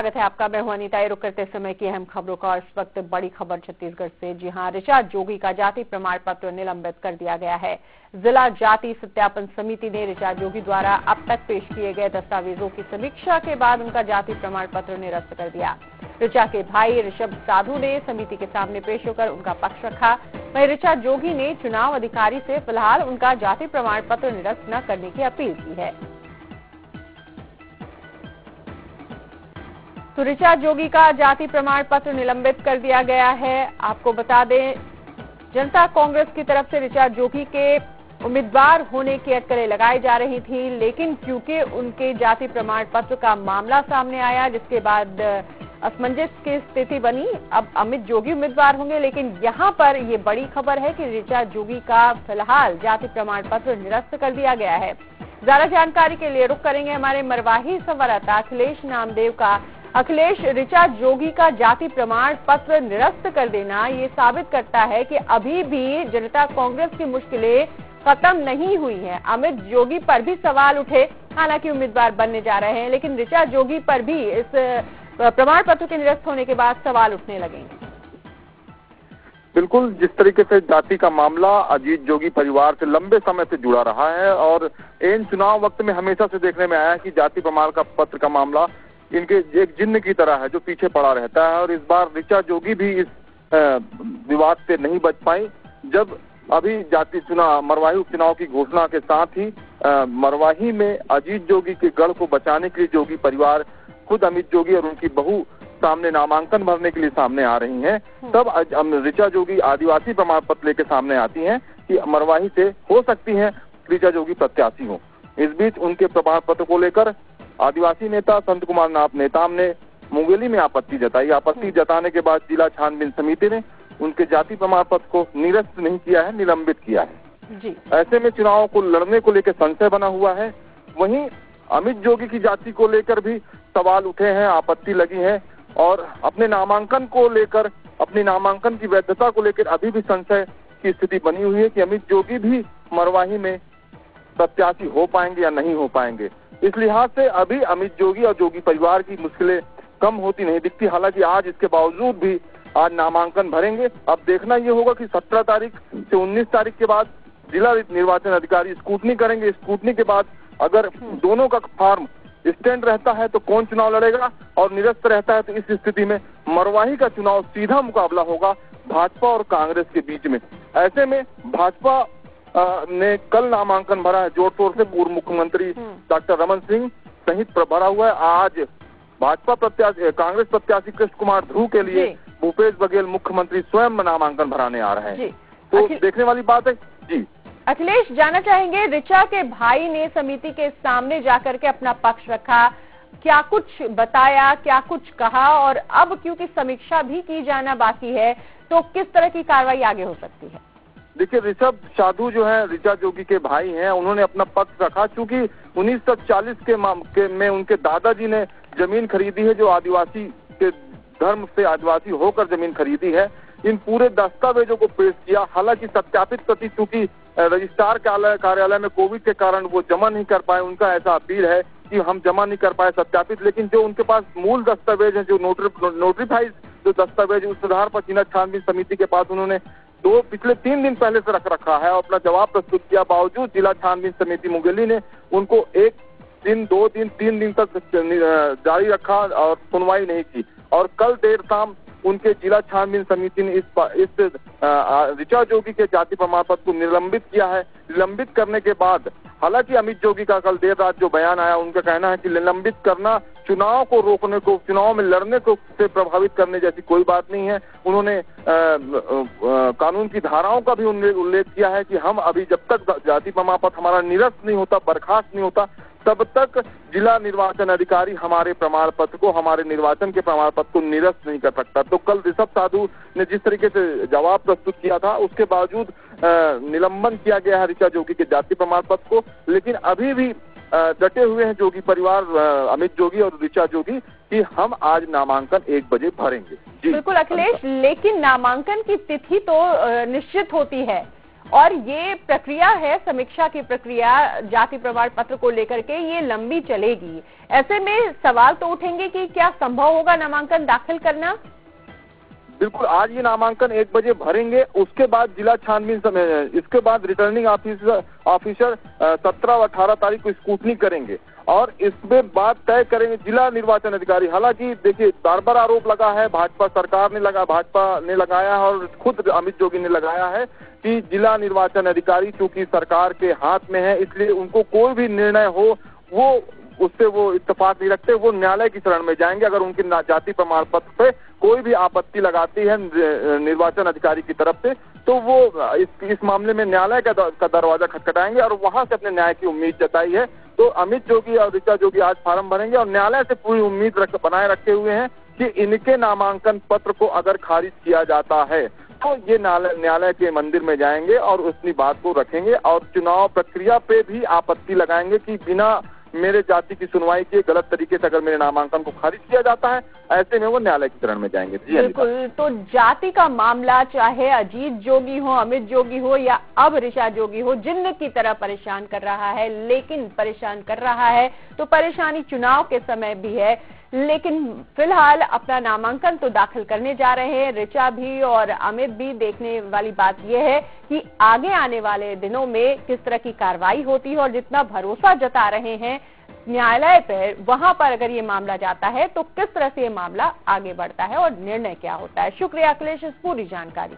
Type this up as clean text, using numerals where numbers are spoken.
स्वागत है आपका। मैं हूं अनीता। रुक करते समय की अहम खबरों का। इस वक्त बड़ी खबर छत्तीसगढ़ से। जी हां, ऋचा जोगी का जाति प्रमाण पत्र निलंबित कर दिया गया है। जिला जाति सत्यापन समिति ने ऋचा जोगी द्वारा अब तक पेश किए गए दस्तावेजों की समीक्षा के बाद उनका जाति प्रमाण पत्र निरस्त कर दिया। ऋचा के भाई ऋषभ साधु ने समिति के सामने पेश होकर उनका पक्ष रखा। वहीं ऋचा जोगी ने चुनाव अधिकारी से फिलहाल उनका जाति प्रमाण पत्र निरस्त न करने की अपील की है। तो ऋचा जोगी का जाति प्रमाण पत्र निलंबित कर दिया गया है। आपको बता दें, जनता कांग्रेस की तरफ से ऋचा जोगी के उम्मीदवार होने की अटकलें लगाई जा रही थी, लेकिन क्योंकि उनके जाति प्रमाण पत्र का मामला सामने आया, जिसके बाद असमंजस की स्थिति बनी। अब अमित जोगी उम्मीदवार होंगे, लेकिन यहां पर ये बड़ी खबर है कि ऋचा जोगी का फिलहाल जाति प्रमाण पत्र निरस्त कर दिया गया है। ज्यादा जानकारी के लिए रुख करेंगे हमारे मरवाही संवाददाता अखिलेश नामदेव का। अखिलेश, ऋचा जोगी का जाति प्रमाण पत्र निरस्त कर देना ये साबित करता है कि अभी भी जनता कांग्रेस की मुश्किलें खत्म नहीं हुई हैं। अमित जोगी पर भी सवाल उठे, हालांकि उम्मीदवार बनने जा रहे हैं, लेकिन ऋचा जोगी पर भी इस प्रमाण पत्र के निरस्त होने के बाद सवाल उठने लगेंगे। बिल्कुल, जिस तरीके से जाति का मामला अजीत जोगी परिवार से लंबे समय से जुड़ा रहा है और इन चुनाव वक्त में हमेशा से देखने में आया है कि जाति प्रमाण का पत्र का मामला इनके एक जिन्न की तरह है जो पीछे पड़ा रहता है। और इस बार ऋचा जोगी भी इस विवाद से नहीं बच पाई। जब अभी जाति चुनाव मरवाही उपचुनाव की घोषणा के साथ ही मरवाही में अजीत जोगी के गढ़ को बचाने के लिए जोगी परिवार खुद अमित जोगी और उनकी बहू सामने नामांकन भरने के लिए सामने आ रही हैं, तब ऋचा जोगी आदिवासी प्रमाण पत्र लेकर सामने आती हैं कि मरवाही से हो सकती है ऋचा जोगी प्रत्याशी हो। इस बीच उनके प्रमाण पत्र को लेकर आदिवासी नेता संत कुमार नाथ नेताम ने मुंगेली में आपत्ति जताई। आपत्ति जताने के बाद जिला छानबीन समिति ने उनके जाति प्रमाण पत्र को निरस्त नहीं किया है, निलंबित किया है। जी। ऐसे में चुनाव को लड़ने को लेकर संशय बना हुआ है। वहीं अमित जोगी की जाति को लेकर भी सवाल उठे हैं, आपत्ति लगी है और अपने नामांकन को लेकर, अपनी नामांकन की वैधता को लेकर अभी भी संशय की स्थिति बनी हुई है कि अमित जोगी भी मरवाही में प्रत्याशी हो पाएंगे या नहीं हो पाएंगे। इस लिहाज से अभी अमित जोगी और जोगी परिवार की मुश्किलें कम होती नहीं दिखती। हालांकि आज इसके बावजूद भी आज नामांकन भरेंगे। अब देखना ये होगा कि 17 तारीख से 19 तारीख के बाद जिला निर्वाचन अधिकारी स्क्रूटनी करेंगे। स्क्रूटनी के बाद अगर दोनों का फॉर्म स्टैंड रहता है तो कौन चुनाव लड़ेगा और निरस्त रहता है तो इस स्थिति में मरवाही का चुनाव सीधा मुकाबला होगा भाजपा और कांग्रेस के बीच में। ऐसे में भाजपा ने कल नामांकन भरा है जोर शोर से। पूर्व मुख्यमंत्री डॉक्टर रमन सिंह सहित भरा हुआ है। आज भाजपा प्रत्याशी कांग्रेस प्रत्याशी कृष्ण कुमार ध्रुव के लिए भूपेश बघेल मुख्यमंत्री स्वयं नामांकन भराने आ रहे हैं। तो देखने वाली बात है। जी अखिलेश, जानना चाहेंगे, ऋचा के भाई ने समिति के सामने जाकर के अपना पक्ष रखा, क्या कुछ बताया, क्या कुछ कहा, और अब क्योंकि समीक्षा भी की जाना बाकी है तो किस तरह की कार्रवाई आगे हो सकती है? देखिए, ऋषभ साधु जो है ऋचा जोगी के भाई हैं, उन्होंने अपना पक्ष रखा। चूंकि 1940 में उनके दादाजी ने जमीन खरीदी है, जो आदिवासी के धर्म से आदिवासी होकर जमीन खरीदी है। इन पूरे दस्तावेजों को पेश किया। हालांकि सत्यापित प्रति चूंकि रजिस्ट्रार कार्यालय में कोविड के कारण वो जमा नहीं कर पाए, उनका ऐसा अपील है कि हम जमा नहीं कर पाए सत्यापित। लेकिन जो उनके पास मूल दस्तावेज है, जो नोटरीफाइज जो दस्तावेज, उस आधार पर जिला छानबीन समिति के पास उन्होंने पिछले 3 दिन पहले से रख रखा है और अपना जवाब प्रस्तुत किया। बावजूद जिला छानबीन समिति मुंगेली ने उनको 1 दिन, 2 दिन, 3 दिन तक जारी रखा और सुनवाई नहीं की। और कल देर शाम उनके जिला छानबीन समिति ने इस ऋचा जोगी के जाति प्रमाण पत्र को निलंबित किया है। निलंबित करने के बाद हालांकि अमित जोगी का कल देर रात जो बयान आया, उनका कहना है कि निलंबित करना चुनाव को रोकने को, चुनाव में लड़ने को से प्रभावित करने जैसी कोई बात नहीं है। उन्होंने कानून की धाराओं का भी उल्लेख किया है कि हम अभी जब तक जाति प्रमाण पत्र हमारा निरस्त नहीं होता, बर्खास्त नहीं होता, तब तक जिला निर्वाचन अधिकारी हमारे प्रमाण पत्र को, हमारे निर्वाचन के प्रमाण पत्र को निरस्त नहीं कर सकता। तो कल ऋषभ साधु ने जिस तरीके से जवाब प्रस्तुत किया था, उसके बावजूद निलंबन किया गया है ऋचा जोगी के जाति प्रमाण पत्र को। लेकिन अभी भी डटे हुए हैं जोगी परिवार, अमित जोगी और ऋचा जोगी, कि हम आज नामांकन 1 बजे भरेंगे। बिल्कुल अखिलेश, लेकिन नामांकन की तिथि तो निश्चित होती है और ये प्रक्रिया है, समीक्षा की प्रक्रिया जाति प्रमाण पत्र को लेकर के, ये लंबी चलेगी। ऐसे में सवाल तो उठेंगे कि क्या संभव होगा नामांकन दाखिल करना? बिल्कुल, आज ये नामांकन 1 बजे भरेंगे, उसके बाद जिला छानबीन समय, इसके बाद रिटर्निंग ऑफिसर 17 और 18 तारीख को स्क्रूटनी करेंगे और इसमें बात तय करेंगे जिला निर्वाचन अधिकारी। हालांकि देखिए, बार बार आरोप लगा है, भाजपा ने लगाया है और खुद अमित जोगी ने लगाया है कि जिला निर्वाचन अधिकारी चूंकि सरकार के हाथ में है, इसलिए उनको कोई भी निर्णय हो उससे वो इत्तेफाक नहीं रखते, वो न्यायालय की शरण में जाएंगे। अगर उनकी जाति प्रमाण पत्र पे कोई भी आपत्ति लगाती है निर्वाचन अधिकारी की तरफ से, तो वो इस मामले में न्यायालय का दरवाजा खटखटाएंगे और वहां से अपने न्याय की उम्मीद जताई है। तो अमित जोगी और ऋचा जोगी आज फार्म भरेंगे और न्यायालय से पूरी उम्मीद बनाए रखे हुए हैं कि इनके नामांकन पत्र को अगर खारिज किया जाता है तो ये न्यायालय के मंदिर में जाएंगे और अपनी बात को रखेंगे और चुनाव प्रक्रिया पे भी आपत्ति लगाएंगे कि बिना मेरे जाति की सुनवाई किए गलत तरीके से अगर मेरे नामांकन को खारिज किया जाता है, ऐसे में वो न्यायालय की शरण में जाएंगे। जी बिल्कुल, तो जाति का मामला चाहे अजीत जोगी हो, अमित जोगी हो या अब ऋचा जोगी हो, जिन्न की तरह परेशान कर रहा है, लेकिन परेशान कर रहा है तो परेशानी चुनाव के समय भी है। लेकिन फिलहाल अपना नामांकन तो दाखिल करने जा रहे हैं ऋचा भी और अमित भी। देखने वाली बात यह है कि आगे आने वाले दिनों में किस तरह की कार्रवाई होती है और जितना भरोसा जता रहे हैं न्यायालय पर, वहां पर अगर ये मामला जाता है तो किस तरह से ये मामला आगे बढ़ता है और निर्णय क्या होता है। शुक्रिया अखिलेश इस पूरी जानकारी।